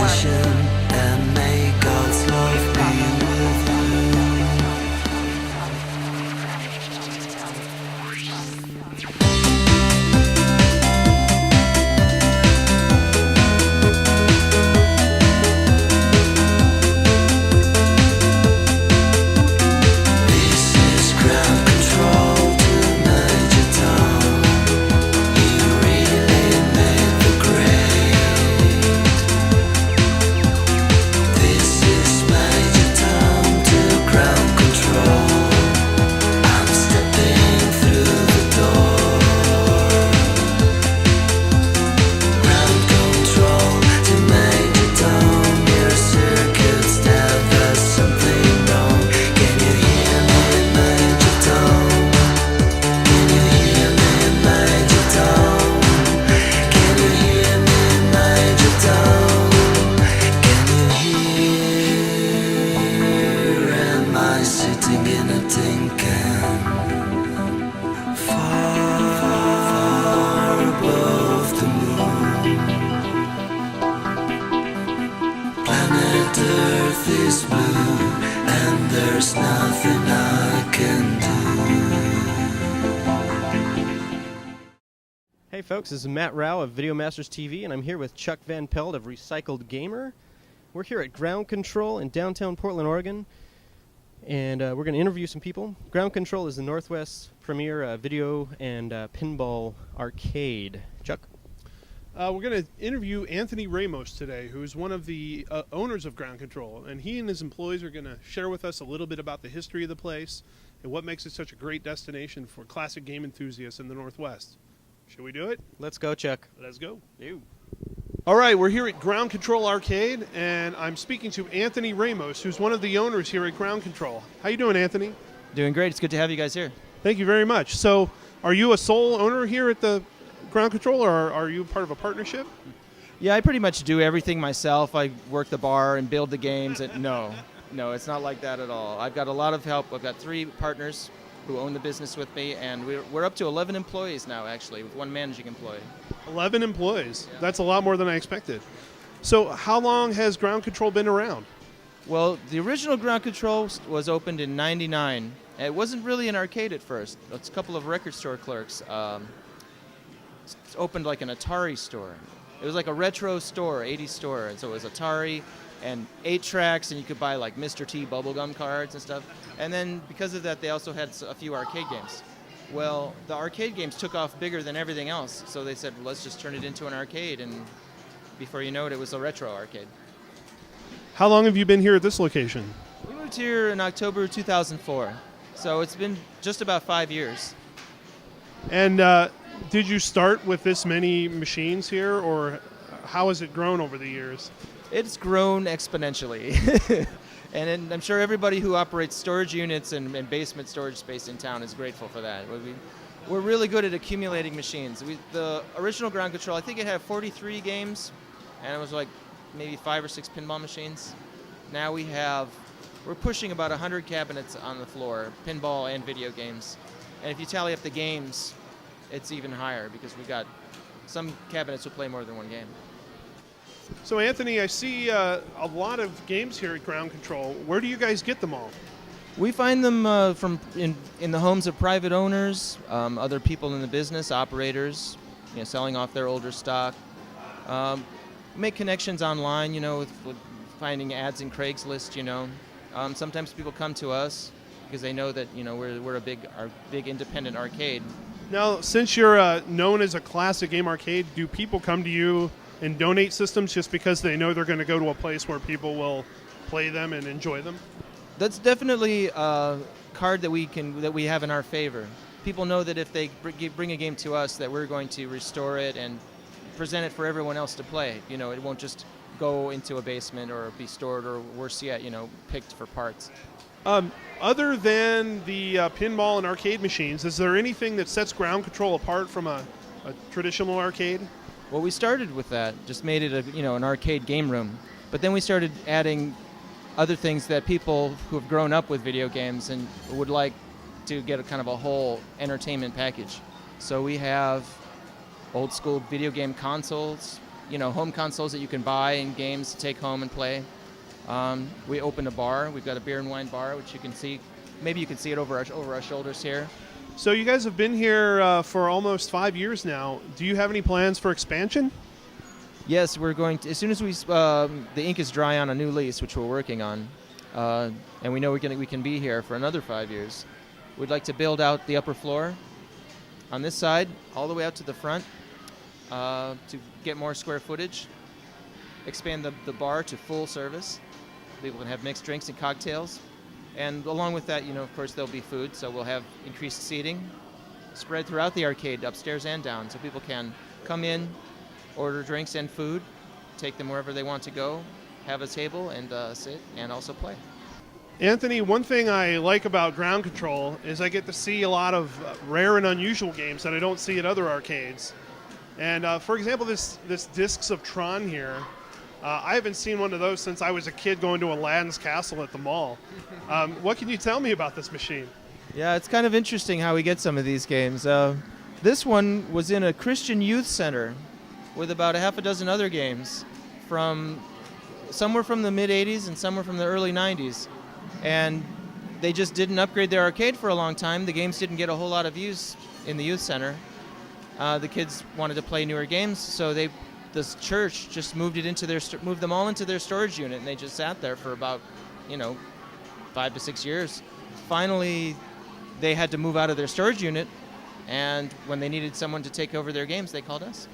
mission, and may God's love be with you. This is ground control to Major Tom. You really made the grade. This is Major Tom to ground control. I'm stepping through the door. Ground control to Major Tom. Your circuits tell there's something wrong. Can you hear me, Major Tom? Can you hear me, Major Tom? Can you hear me, Major Tom? Can you hear? Am I sitting in a tin can? Far above the moon. Planet Earth is blue, and there's nothing I can do. Hey folks, this is Matt Rao of Video Masters TV, and I'm here with Chuck Van Pelt of RecycledGamer. We're here at Ground Kontrol in downtown Portland, Oregon, and we're going to interview some people. Ground Kontrol is the Northwest's premier video and pinball arcade. Chuck? We're going to interview Anthony Ramos today, who's one of the owners of Ground Kontrol, and he and his employees are going to share with us a little bit about the history of the place and what makes it such a great destination for classic game enthusiasts in the Northwest. Should we do it? Let's go, Chuck. Let's go. You. All right, we're here at Ground Kontrol Arcade, and I'm speaking to Anthony Ramos, who's one of the owners here at Ground Kontrol. How you doing, Anthony? Doing great. It's good to have you guys here. Thank you very much. So, are you a sole owner here at the Ground Kontrol, or are you part of a partnership? Yeah, I pretty much do everything myself. I work the bar and build the games. No, it's not like that at all. I've got a lot of help. I've got 3 partners who own the business with me, and we're up to 11 employees now, actually, with 1 managing employee. 11 employees. Yeah. That's a lot more than I expected. So how long has Ground Kontrol been around? Well, the original Ground Kontrol was opened in '99. It wasn't really an arcade at first. It's a couple of record store clerks. It's opened like an Atari store. It was like a retro store, 80s store, and so it was Atari and 8 tracks, and you could buy like Mr. T bubblegum cards and stuff. And then because of that, they also had a few arcade games. Well, the arcade games took off bigger than everything else, so they said, let's just turn it into an arcade, and before you know it, it was a retro arcade. How long have you been here at this location? We moved here in October 2004, so it's been just about 5 years. And did you start with this many machines here, or how has it grown over the years? It's grown exponentially. And I'm sure everybody who operates storage units and basement storage space in town is grateful for that. We're really good at accumulating machines. The original Ground Kontrol, I think it had 43 games, and it was like maybe 5 or 6 pinball machines. Now we're pushing about 100 cabinets on the floor, pinball and video games. And if you tally up the games, it's even higher because we've got some cabinets will play more than 1 game. So Anthony, I see a lot of games here at Ground Kontrol. Where do you guys get them all? We find them from in the homes of private owners, other people in the business, operators, selling off their older stock. Make connections online, with finding ads in Craigslist. Sometimes people come to us because they know that we're a big independent arcade. Now, since you're known as a classic game arcade, do people come to you and donate systems just because they know they're going to go to a place where people will play them and enjoy them? That's definitely a card that we have in our favor. People know that if they bring a game to us, that we're going to restore it and present it for everyone else to play. It won't just go into a basement or be stored, or worse yet, picked for parts. Other than the pinball and arcade machines, is there anything that sets Ground Kontrol apart from a traditional arcade? Well, we started with that, just made it an arcade game room. But then we started adding other things that people who have grown up with video games and would like to get a kind of a whole entertainment package. So we have old school video game consoles, home consoles that you can buy and games to take home and play. We opened a bar. We've got a beer and wine bar, which you can see. Maybe you can see it over our shoulders here. So you guys have been here for almost 5 years now. Do you have any plans for expansion? Yes, we're going to, as soon as the ink is dry on a new lease, which we're working on, and we know we can be here for another 5 years. We'd like to build out the upper floor on this side, all the way out to the front, to get more square footage, expand the bar to full service. People can have mixed drinks and cocktails. And along with that, of course, there'll be food, so we'll have increased seating spread throughout the arcade, upstairs and down, so people can come in, order drinks and food, take them wherever they want to go, have a table, and sit, and also play. Anthony, one thing I like about Ground Kontrol is I get to see a lot of rare and unusual games that I don't see at other arcades. And for example, this Discs of Tron here, I haven't seen one of those since I was a kid going to Aladdin's Castle at the mall. What can you tell me about this machine? Yeah, it's kind of interesting how we get some of these games. This one was in a Christian youth center with about a half a dozen other games some were from the mid-'80s and some were from the early '90s. And they just didn't upgrade their arcade for a long time. The games didn't get a whole lot of use in the youth center. The kids wanted to play newer games, so this church just moved them all into their storage unit, and they just sat there for about 5 to 6 years. Finally, they had to move out of their storage unit, and when they needed someone to take over their games, they called us.